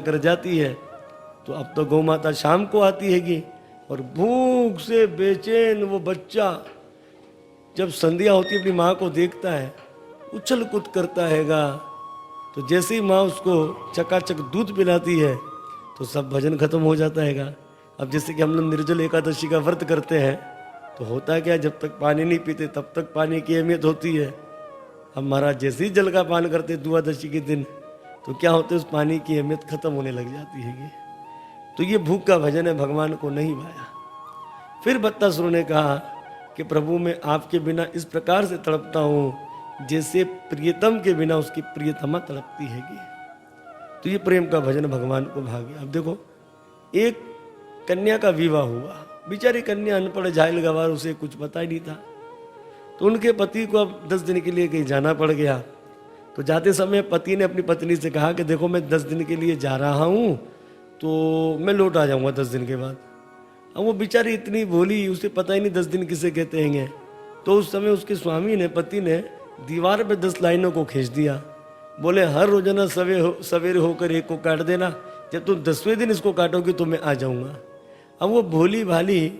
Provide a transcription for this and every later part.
कर जाती है। तो अब तो गौ माता शाम को आती हैगी और भूख से बेचैन वो बच्चा जब संध्या होती है अपनी माँ को देखता है, उछल कूद करता हैगा। तो जैसे ही माँ उसको चकाचक दूध पिलाती है तो सब भजन खत्म हो जाता हैगा। अब जैसे कि हम लोग निर्जल एकादशी का व्रत करते हैं तो होता क्या, जब तक पानी नहीं पीते तब तक पानी की अहमियत होती है। अब महाराज जैसे ही जल का पान करते द्वादशी के दिन तो क्या होता है, उस पानी की अहमियत खत्म होने लग जाती है। तो ये भूख का भजन है, भगवान को नहीं भाया। फिर बत्तासुर ने कहा कि प्रभु मैं आपके बिना इस प्रकार से तड़पता हूँ जैसे प्रियतम के बिना उसकी प्रियतमा तड़पती हैगी। तो ये प्रेम का भजन भगवान को भा गया। अब देखो, एक कन्या का विवाह हुआ, बेचारी कन्या अनपढ़ झाइल गवार, उसे कुछ पता ही नहीं था। तो उनके पति को अब 10 दिन के लिए कहीं जाना पड़ गया। तो जाते समय पति ने अपनी पत्नी से कहा कि देखो मैं 10 दिन के लिए जा रहा हूँ तो मैं लौट आ जाऊँगा 10 दिन के बाद। अब वो बेचारी इतनी भोली, उसे पता ही नहीं 10 दिन किसे कहते हैं। तो उस समय उसके स्वामी ने, पति ने दीवार पे 10 लाइनों को खींच दिया। बोले हर रोजाना सवेरे होकर एक को काट देना, जब तुम 10वें दिन इसको काटोगी तो मैं आ जाऊंगा। अब वो भोली भाली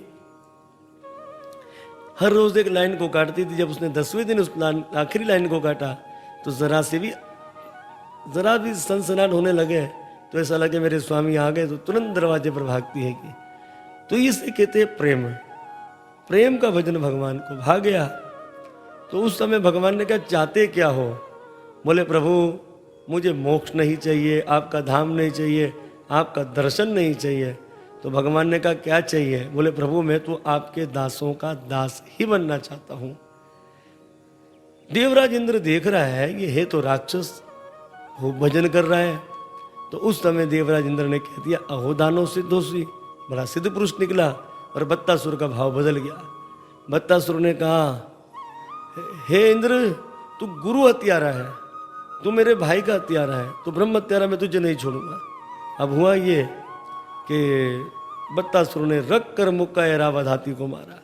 हर रोज एक लाइन को काटती थी। जब उसने 10वें दिन उस आखिरी लाइन को काटा तो जरा भी सनसनाट होने लगे। तो ऐसा लगे मेरे स्वामी आ गए, तो तुरंत दरवाजे पर भागती है कि। तो इसे कहते हैं प्रेम। प्रेम का भजन भगवान को भा गया। तो उस समय भगवान ने कहा चाहते क्या हो? बोले प्रभु मुझे मोक्ष नहीं चाहिए, आपका धाम नहीं चाहिए, आपका दर्शन नहीं चाहिए। तो भगवान ने कहा क्या चाहिए? बोले प्रभु मैं तो आपके दासों का दास ही बनना चाहता हूं। देवराज इंद्र देख रहा है ये है तो राक्षस, वो भजन कर रहा है। तो उस समय देवराज इंद्र ने कह दिया अहोदानो सिद्धोसी, बड़ा सिद्ध पुरुष निकला। और बत्तासुर का भाव बदल गया। बत्तासुर ने कहा हे इंद्र तू गुरु हत्यारा है, तू मेरे भाई का हत्यारा है, तो ब्रह्म हत्यारा मैं तुझे नहीं छोड़ूंगा। अब हुआ ये कि बत्तासुर ने रख कर मुक्का ऐरावत हाथी को मारा।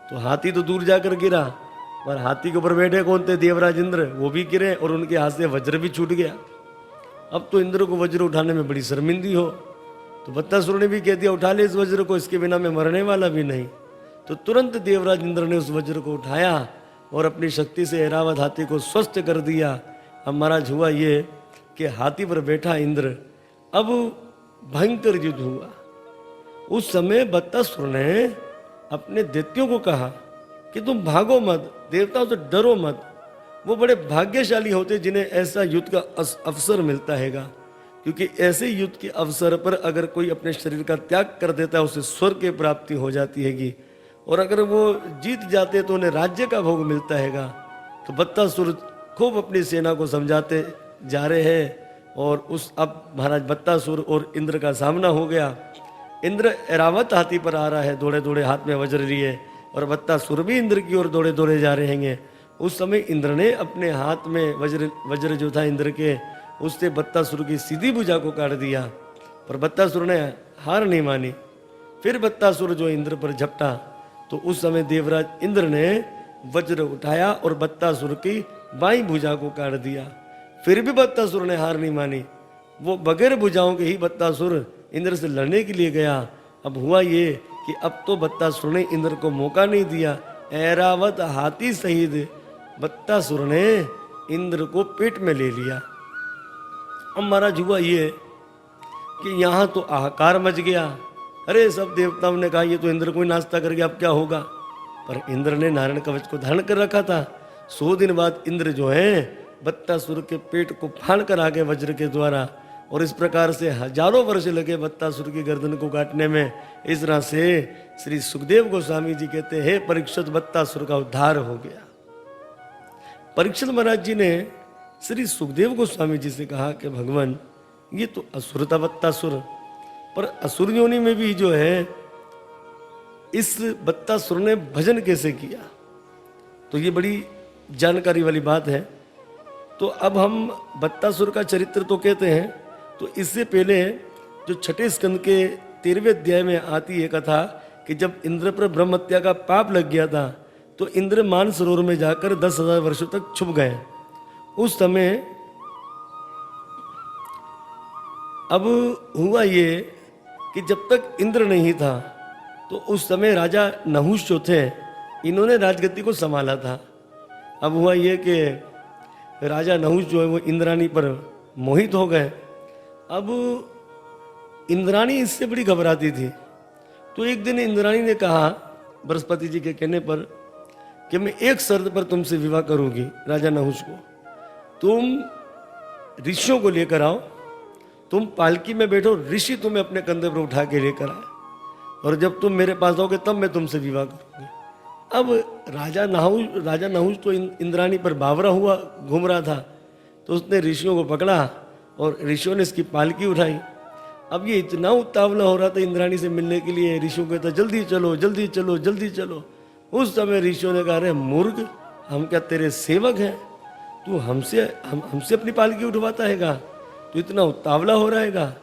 तो हाथी तो दूर जाकर गिरा, पर हाथी के ऊपर बैठे कौन थे? देवराज इंद्र, वो भी गिरे और उनके हाथ से वज्र भी छूट गया। अब तो इंद्र को वज्र उठाने में बड़ी शर्मिंदी हो। तो बत्तासुर ने भी कह दिया उठा ले इस वज्र को, इसके बिना मैं मरने वाला भी नहीं। तो तुरंत देवराज इंद्र ने उस वज्र को उठाया और अपनी शक्ति से ऐरावत हाथी को स्वस्थ कर दिया। अब महाराज हुआ ये कि हाथी पर बैठा इंद्र, अब भयंकर युद्ध हुआ। उस समय बत्तासुर ने अपने दैत्यों को कहा कि तुम भागो मत, देवताओं से डरो मत। वो बड़े भाग्यशाली होते जिन्हें ऐसा युद्ध का अवसर मिलता हैगा, क्योंकि ऐसे युद्ध के अवसर पर अगर कोई अपने शरीर का त्याग कर देता है उसे स्वर्ग की प्राप्ति हो जाती हैगी, और अगर वो जीत जाते तो उन्हें राज्य का भोग मिलता हैगा। तो बत्तासुर खूब अपनी सेना को समझाते जा रहे हैं। और उस अब महाराज बत्तासुर और इंद्र का सामना हो गया। इंद्र ऐरावत हाथी पर आ रहा है दौड़े दौड़े, हाथ में वज्र लिए, और बत्तासुर भी इंद्र की ओर दौड़े दौड़े जा रहे हैं। उस समय इंद्र ने अपने हाथ में वज्र जो था इंद्र के, उससे बत्तासुर की सीधी भुजा को काट दिया। पर बत्तासुर ने हार नहीं मानी। फिर बत्तासुर जो इंद्र पर झपटा तो उस समय देवराज इंद्र ने वज्र उठाया और बत्तासुर की बाईं भुजा को काट दिया। फिर भी बत्तासुर ने हार नहीं मानी। वो बगैर भुजाओं के ही बत्तासुर इंद्र से लड़ने के लिए गया। अब हुआ ये कि अब तो बत्तासुर ने इंद्र को मौका नहीं दिया। ऐरावत हाथी सहित बत्तासुर ने इंद्र को पेट में ले लिया। अब महाराज हुआ ये कि यहाँ तो हाहाकार मच गया। अरे सब देवताओं ने कहा ये तो इंद्र को ही नाश्ता कर गया, अब क्या होगा? पर इंद्र ने नारायण कवच को धारण कर रखा था। 100 दिन बाद इंद्र जो है बत्तासुर के पेट को फाड़ कर आगे वज्र के द्वारा, और इस प्रकार से हजारों वर्ष लगे बत्तासुर की गर्दन को काटने में। इस तरह से श्री सुखदेव गोस्वामी जी कहते हैं परीक्षित बत्तासुर का उद्धार हो गया। परीक्षित महाराज जी ने श्री सुखदेव गोस्वामी जी से कहा कि भगवान ये तो असुर था बत्तासुर, पर असुर योनि में भी जो है इस बत्तासुर ने भजन कैसे किया? तो ये बड़ी जानकारी वाली बात है। तो अब हम बत्तासुर का चरित्र तो कहते हैं, तो इससे पहले जो छठे स्कंद के 13वें अध्याय में आती है कथा कि जब इंद्र पर ब्रह्म हत्या का पाप लग गया था तो इंद्र मान सरोवर में जाकर 10,000 वर्षों तक छुप गए। उस समय अब हुआ ये कि जब तक इंद्र नहीं था तो उस समय राजा नहुष जो थे इन्होंने राजगद्दी को संभाला था। अब हुआ ये कि राजा नहुष जो है वो इंद्राणी पर मोहित हो गए। अब इंद्राणी इससे बड़ी घबराती थी। तो एक दिन इंद्राणी ने कहा बृहस्पति जी के कहने पर कि मैं एक शर्त पर तुमसे विवाह करूंगी राजा नहुष को, तुम ऋषियों को लेकर आओ, तुम पालकी में बैठो, ऋषि तुम्हें अपने कंधे पर उठा के लेकर आए और जब तुम मेरे पास आओगे तब मैं तुमसे विवाह करूंगी। अब राजा नहुष तो इंद्राणी पर बावरा हुआ घूम रहा था, तो उसने ऋषियों को पकड़ा और ऋषियों ने इसकी पालकी उठाई। अब ये इतना उतावला हो रहा था इंद्राणी से मिलने के लिए, ऋषियों को कहता जल्दी चलो जल्दी चलो जल्दी चलो। उस समय ऋषियों ने कहा अरे मूर्ख, हम क्या तेरे सेवक हैं, तू हमसे अपनी पालकी उठवाता हैगा, तू इतना उतावला हो रहा हैगा,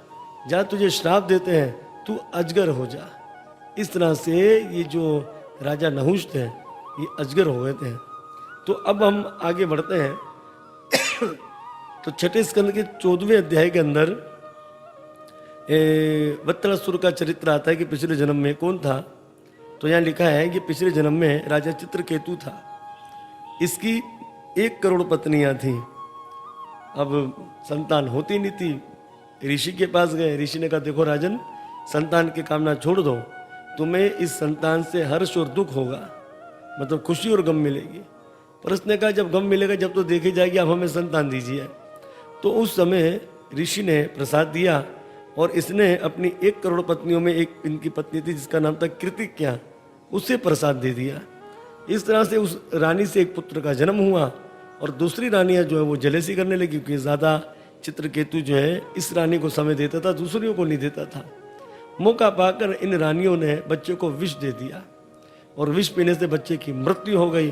जा तुझे श्राप देते हैं, तू अजगर हो जा। इस तरह से ये जो राजा नहुष थे ये अजगर हो गए थे। तो अब हम आगे बढ़ते हैं। तो छठे स्कंद के 14वें अध्याय के अंदर वत्सलासुर का चरित्र आता है कि पिछले जन्म में कौन था। तो यहाँ लिखा है कि पिछले जन्म में राजा चित्रकेतु था, इसकी 1 करोड़ पत्नियां थी। अब संतान होती नहीं थी, ऋषि के पास गए। ऋषि ने कहा देखो राजन, संतान की कामना छोड़ दो, तुम्हें इस संतान से हर्ष और दुख होगा, मतलब खुशी और गम मिलेगी। पर उसने कहा जब गम मिलेगा जब तो देखी जाएगी, आप हमें संतान दीजिए। तो उस समय ऋषि ने प्रसाद दिया और इसने अपनी 1 करोड़ पत्नियों में एक इनकी पत्नी थी जिसका नाम था कृतिक्या, उसे प्रसाद दे दिया। इस तरह से उस रानी से एक पुत्र का जन्म हुआ और दूसरी रानियां जो है वो जलेसी करने लगी क्योंकि ज़्यादा चित्रकेतु जो है इस रानी को समय देता था, दूसरियों को नहीं देता था। मौका पाकर इन रानियों ने बच्चे को विष दे दिया और विष पीने से बच्चे की मृत्यु हो गई।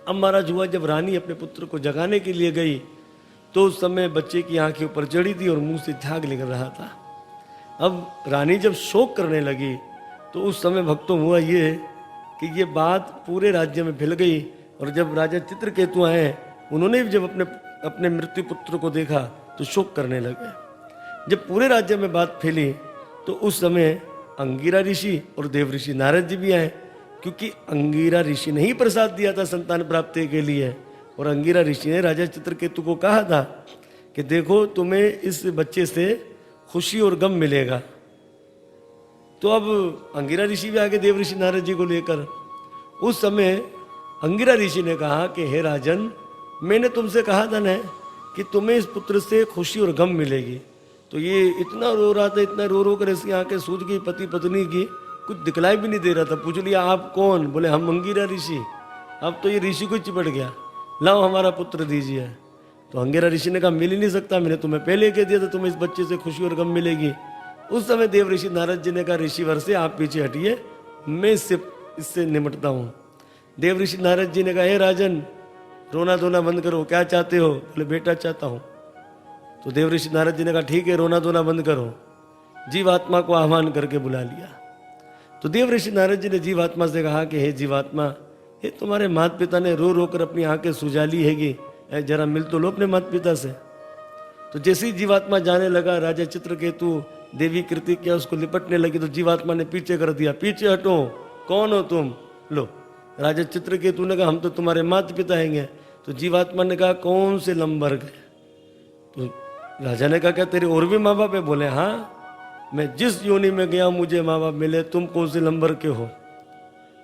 अब महाराज हुआ जब रानी अपने पुत्र को जगाने के लिए गई तो उस समय बच्चे की आंखें ऊपर चढ़ी थी और मुंह से झाग निकल रहा था। अब रानी जब शोक करने लगी तो उस समय भक्तों हुआ ये कि ये बात पूरे राज्य में फैल गई और जब राजा चित्रकेतु आए उन्होंने भी जब अपने मृत्यु पुत्र को देखा तो शोक करने लगे। जब पूरे राज्य में बात फैली तो उस समय अंगिरा ऋषि और देव ऋषि नारद जी भी आए, क्योंकि अंगिरा ऋषि ने ही प्रसाद दिया था संतान प्राप्ति के लिए। और अंगिरा ऋषि ने राजा चित्रकेतु को कहा था कि देखो तुम्हें इस बच्चे से खुशी और गम मिलेगा। तो अब अंगिरा ऋषि भी आगे देव ऋषि नारद जी को लेकर। उस समय अंगिरा ऋषि ने कहा कि हे राजन, मैंने तुमसे कहा था न कि तुम्हें इस पुत्र से खुशी और गम मिलेगी। तो ये इतना रो रहा था, इतना रो रो कर इसकी आंखें सूज गई, पति पत्नी की कुछ दिखलाई भी नहीं दे रहा था। पूछ लिया आप कौन? बोले हम अंगिरा ऋषि। अब तो ये ऋषि को चिपट गया, लाओ हमारा पुत्र दीजिए। तो अंगिरा ऋषि ने कहा मिल ही नहीं सकता, मैंने तुम्हें पहले कह दिया था तुम्हें इस बच्चे से खुशी और गम मिलेगी। उस समय देव ऋषि नारद जी ने कहा ऋषिवर से आप पीछे हटिए, मैं इससे निपटता हूँ। देव ऋषि नारद जी ने कहा हे राजन, रोना धोना बंद करो, क्या चाहते हो? बोले बेटा चाहता हूँ। तो देव ऋषि नारद जी ने कहा ठीक है, रोना धोना बंद करो। जीवात्मा को आह्वान करके बुला लिया। तो देव ऋषि नारद जी ने जीवात्मा से कहा कि हे जीवात्मा, ये तुम्हारे माता पिता ने रो रो कर अपनी आंखें सुझा ली हैगी, जरा मिल तो लो अपने माता पिता से। तो जैसे ही जीवात्मा जाने लगा, राजा चित्रकेतु देवी कृतिक्या उसको लिपटने लगी तो जीवात्मा ने पीछे कर दिया, पीछे हटो, कौन हो तुम? लो। राजा चित्रकेतु ने कहा हम तो तुम्हारे माता पिता हैंगे। तो जीवात्मा ने कहा कौन से लंबर गए? तो राजा ने कहा क्या तेरे और भी माँ बाप है? बोले हाँ, मैं जिस योनि में गया मुझे माँ बाप मिले, तुम कौन से नंबर के हो?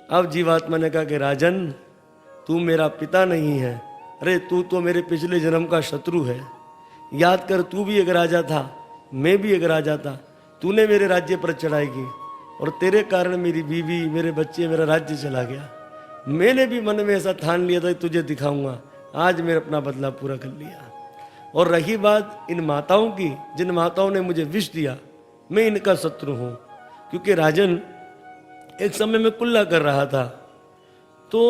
अब जीवात्मा ने कहा कि राजन, तू मेरा पिता नहीं है, अरे तू तो मेरे पिछले जन्म का शत्रु है। याद कर, तू भी एक राजा था, मैं भी एक राजा था, तूने मेरे राज्य पर चढ़ाई की और तेरे कारण मेरी बीवी, मेरे बच्चे, मेरा राज्य चला गया। मैंने भी मन में ऐसा ठान लिया था तुझे दिखाऊंगा, आज मैंने अपना बदला पूरा कर लिया। और रही बात इन माताओं की, जिन माताओं ने मुझे विष दिया, मैं इनका शत्रु हूँ। क्योंकि राजन, एक समय में कुल्ला कर रहा था तो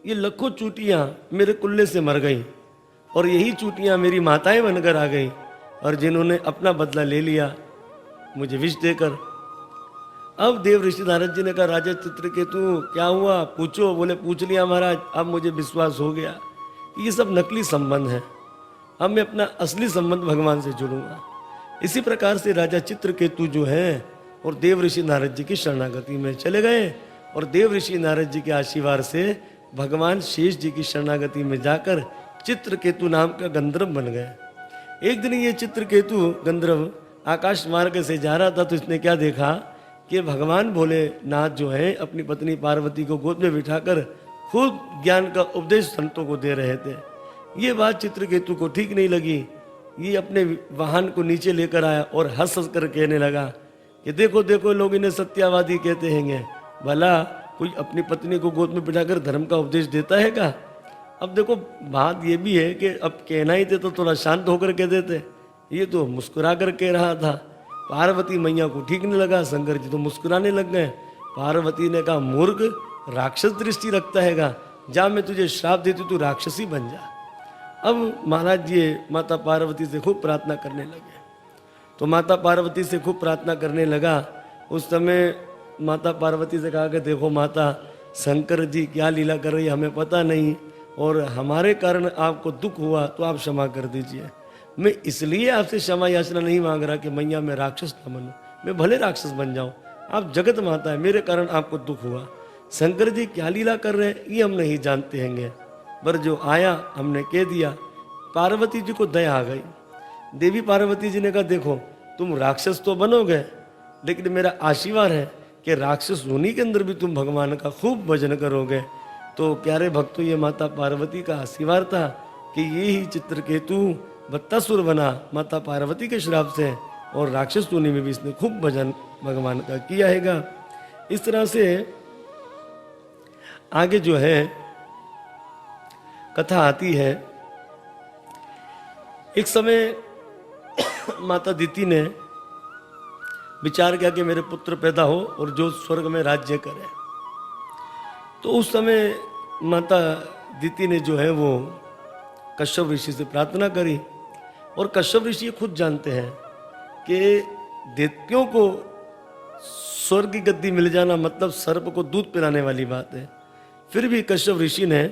ये लाखों चूटियाँ मेरे कुल्ले से मर गई और यही चूटियाँ मेरी माताएं बनकर आ गई और जिन्होंने अपना बदला ले लिया मुझे विष देकर। अब देव ऋषि नारद जी ने कहा राजा चित्रकेतु क्या हुआ, पूछो। बोले पूछ लिया महाराज, अब मुझे विश्वास हो गया ये सब नकली संबंध है, अब मैं अपना असली संबंध भगवान से जुड़ूंगा। इसी प्रकार से राजा चित्रकेतु जो है और देव ऋषि नारद जी की शरणागति में चले गए और देव ऋषि नारद जी के आशीर्वाद से भगवान शेष जी की शरणागति में जाकर चित्रकेतु नाम का गंधर्व बन गए। एक दिन ये चित्रकेतु गंधर्व आकाश मार्ग से जा रहा था तो इसने क्या देखा कि भगवान भोलेनाथ जो है अपनी पत्नी पार्वती को गोद में बिठाकर खुद ज्ञान का उपदेश संतों को दे रहे थे। ये बात चित्रकेतु को ठीक नहीं लगी। ये अपने वाहन को नीचे लेकर आया और हंस हंस कर कहने लगा कि देखो देखो लोग इन्हें सत्यावादी कहते हैं, भला कोई अपनी पत्नी को गोद में बिठाकर धर्म का उपदेश देता है क्या? अब देखो बात ये भी है कि अब कहना ही थे तो थोड़ा शांत होकर कह देते, ये तो मुस्कुरा कर कह रहा था। पार्वती मैया को ठीक नहीं लगा, शंकर जी तो मुस्कुराने लग गए। पार्वती ने कहा मूर्ख, राक्षस दृष्टि रखता हैगा, जा मैं तुझे श्राप देती तू राक्षसी बन जा। अब महाराज जी माता पार्वती से खूब प्रार्थना करने लगे। तो माता पार्वती से खूब प्रार्थना करने लगा। उस समय माता पार्वती से कहा कि देखो माता, शंकर जी क्या लीला कर रही है हमें पता नहीं, और हमारे कारण आपको दुख हुआ तो आप क्षमा कर दीजिए। मैं इसलिए आपसे क्षमा याचना नहीं मांग रहा कि मैया मैं राक्षस न बनूं, मैं भले राक्षस बन जाऊं, आप जगत माता है, मेरे कारण आपको दुख हुआ। शंकर जी क्या लीला कर रहे हैं ये हम नहीं जानते हैंगे, पर जो आया हमने कह दिया। पार्वती जी को दया आ गई। देवी पार्वती जी ने कहा देखो तुम राक्षस तो बनोगे, लेकिन मेरा आशीर्वाद है कि राक्षस होने के अंदर भी तुम भगवान का खूब भजन करोगे। तो प्यारे भक्तों, ये माता पार्वती का आशीर्वाद था कि ये ही चित्रकेतु बत्तासुर बना माता पार्वती के श्राप से, और राक्षस होने में भी इसने खूब भजन भगवान का किया हैगा। इस तरह से आगे जो है कथा आती है। एक समय माता दीति ने विचार किया कि मेरे पुत्र पैदा हो और जो स्वर्ग में राज्य करे। तो उस समय माता दीति ने जो है वो कश्यप ऋषि से प्रार्थना करी, और कश्यप ऋषि खुद जानते हैं कि दैत्यों को स्वर्ग की गद्दी मिल जाना मतलब सर्प को दूध पिलाने वाली बात है। फिर भी कश्यप ऋषि ने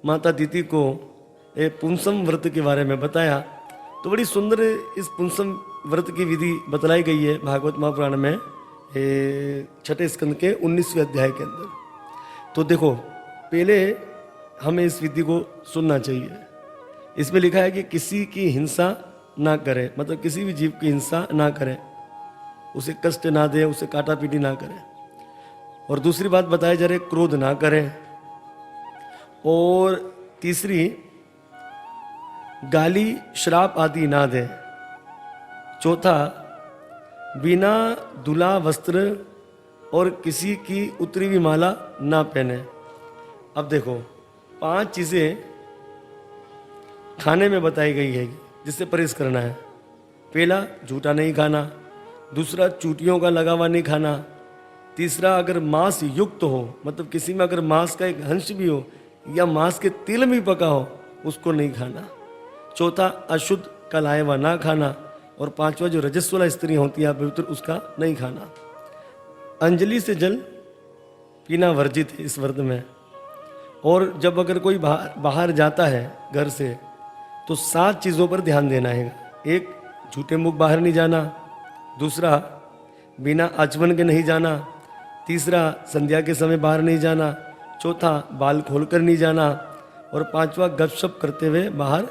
माता दीति को पुंसम व्रत के बारे में बताया। तो बड़ी सुंदर इस पुंसम व्रत की विधि बतलाई गई है भागवत महापुराण में 6ठे स्कंद के 19वें अध्याय के अंदर। तो देखो पहले हमें इस विधि को सुनना चाहिए। इसमें लिखा है कि किसी की हिंसा ना करे, मतलब किसी भी जीव की हिंसा ना करे, उसे कष्ट ना दे, उसे काटा पीटी ना करे। और दूसरी बात बताई जा रही है क्रोध ना करें, और तीसरी गाली श्राप आदि ना दे। चौथा बिना दुला वस्त्र और किसी की उतरी हुई माला ना पहने। अब देखो 5 चीजें खाने में बताई गई है जिससे परहेज करना है। पहला झूठा नहीं खाना, दूसरा चूटियों का लगा हुआ नहीं खाना, तीसरा अगर मांस युक्त हो, मतलब किसी में अगर मांस का एक अंश भी हो या मांस के तिल में पका हो उसको नहीं खाना, चौथा अशुद्ध कलायवा ना खाना, और पांचवा जो रजस्वला स्त्री होती है पवित्र उसका नहीं खाना। अंजलि से जल पीना वर्जित है इस व्रत में। और जब अगर कोई बाहर जाता है घर से तो 7 चीज़ों पर ध्यान देना है। एक, झूठे मुख बाहर नहीं जाना, दूसरा बिना आचमन के नहीं जाना, तीसरा संध्या के समय बाहर नहीं जाना, चौथा बाल खोलकर नहीं जाना, और पांचवा गपशप करते हुए बाहर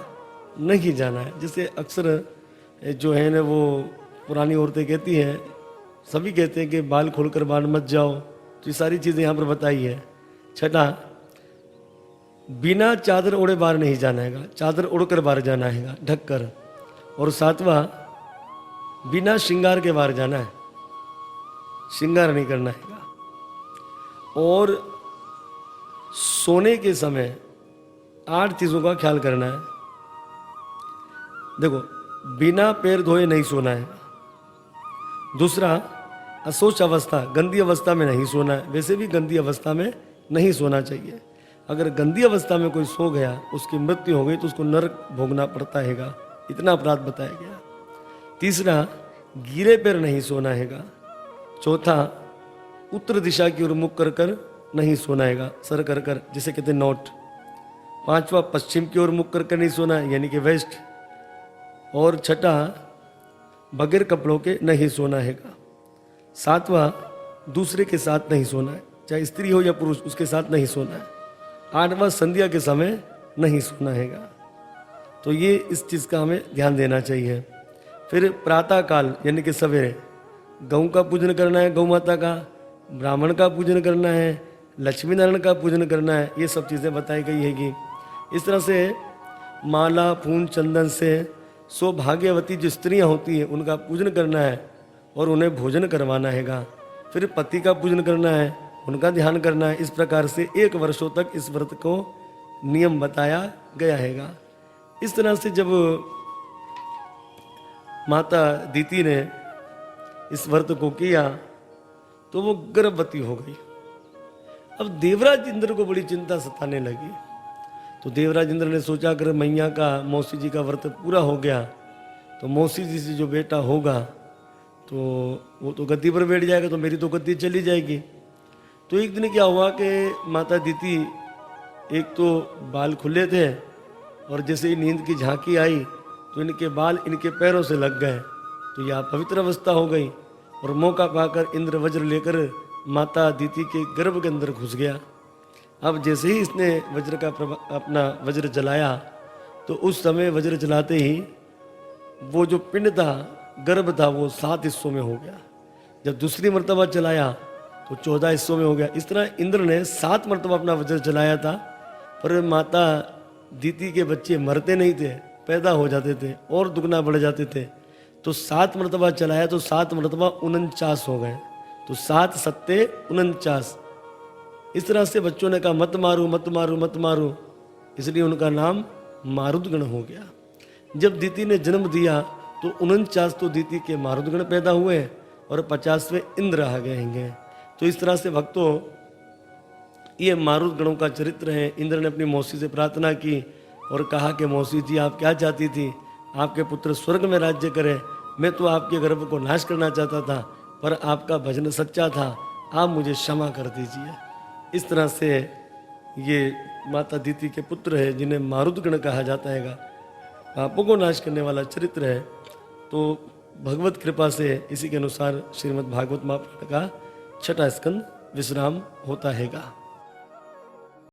नहीं जाना है। जैसे अक्सर जो है ना वो पुरानी औरतें कहती हैं, सभी कहते हैं कि बाल खोलकर बाहर मत जाओ। तो ये सारी चीज़ें यहाँ पर बताई है। छठा, बिना चादर ओढ़े बाहर नहीं जाना है, चादर ओढ़कर बाहर जाना है ढक कर। और सातवां, बिना श्रृंगार के बाहर जाना है, श्रृंगार नहीं करना है। और सोने के समय 8 चीज़ों का ख्याल करना है। देखो, बिना पैर धोए नहीं सोना है। दूसरा, अशोच अवस्था, गंदी अवस्था में नहीं सोना है। वैसे भी गंदी अवस्था में नहीं सोना चाहिए। अगर गंदी अवस्था में कोई सो गया, उसकी मृत्यु हो गई तो उसको नरक भोगना पड़ता हैगा, इतना अपराध बताया गया। तीसरा, गिरे पैर नहीं सोना हैगा। चौथा, उत्तर दिशा की ओर मुख कर कर नहीं सोना हैगा, सर कर कर, जिसे कहते हैं नोट। पांचवा, पश्चिम की ओर मुख कर कर नहीं सोना है, यानी कि वेस्ट। और छठा, बगैर कपड़ों के नहीं सोना हैगा। 7वां, दूसरे के साथ नहीं सोना है, चाहे स्त्री हो या पुरुष, उसके साथ नहीं सोना है। 8वां, संध्या के समय नहीं सोना हैगा। तो ये इस चीज़ का हमें ध्यान देना चाहिए। फिर प्रातः काल यानी कि सवेरे गौ का पूजन करना है, गौ माता का, ब्राह्मण का पूजन करना है, लक्ष्मी नारायण का पूजन करना है, ये सब चीज़ें बताई गई हैगी। इस तरह से माला फूल चंदन से सौभाग्यवती जो स्त्रियां होती हैं उनका पूजन करना है और उन्हें भोजन करवाना हैगा। फिर पति का पूजन करना है, उनका ध्यान करना है। इस प्रकार से 1 वर्षों तक इस व्रत को नियम बताया गया हैगा। इस तरह से जब माता दीति ने इस व्रत को किया तो वो गर्भवती हो गई। अब देवराज इंद्र को बड़ी चिंता सताने लगी। तो देवराज इंद्र ने सोचा अगर मैया का, मौसी जी का व्रत पूरा हो गया तो मौसी जी से जो बेटा होगा तो वो तो गद्दी पर बैठ जाएगा, तो मेरी तो गद्दी चली जाएगी। तो एक दिन क्या हुआ कि माता दीति, एक तो बाल खुले थे और जैसे ही नींद की झांकी आई तो इनके बाल इनके पैरों से लग गए। तो यह पवित्र अवस्था हो गई और मौका पाकर इंद्र वज्र लेकर माता दीति के गर्भ के अंदर घुस गया। अब जैसे ही इसने वज्र का अपना वज्र जलाया तो उस समय वज्र जलाते ही वो जो पिंड था, गर्भ था, वो 7 हिस्सों में हो गया। जब दूसरी मर्तबा चलाया तो 14 हिस्सों में हो गया। इस तरह इंद्र ने 7 मर्तबा अपना वज्र चलाया था, पर माता दीति के बच्चे मरते नहीं थे, पैदा हो जाते थे और दुगना बढ़ जाते थे। तो 7 मर्तबा चलाया तो 7 मर्तबा 49 हो गए। तो 7 सत्ते 49। इस तरह से बच्चों ने कहा मत मारो मत मारो मत मारो, इसलिए उनका नाम मारुदगण हो गया। जब दीति ने जन्म दिया तो 49 तो दीति के मारुदगण पैदा हुए और 50वें इंद्र आ गए हैं। तो इस तरह से भक्तों, ये मारुदगणों का चरित्र है। इंद्र ने अपनी मौसी से प्रार्थना की और कहा कि मौसी जी आप क्या चाहती थी? आपके पुत्र स्वर्ग में राज्य करें, मैं तो आपके गर्भ को नाश करना चाहता था, पर आपका भजन सच्चा था, आप मुझे क्षमा कर दीजिए। इस तरह से ये माता दीति के पुत्र है जिन्हें मारुदगण कहा जाता है, पापों को नाश करने वाला चरित्र है। तो भगवत कृपा से इसी के अनुसार श्रीमद् भागवत महापुराण का 6वां स्कंद विश्राम होता हैगा।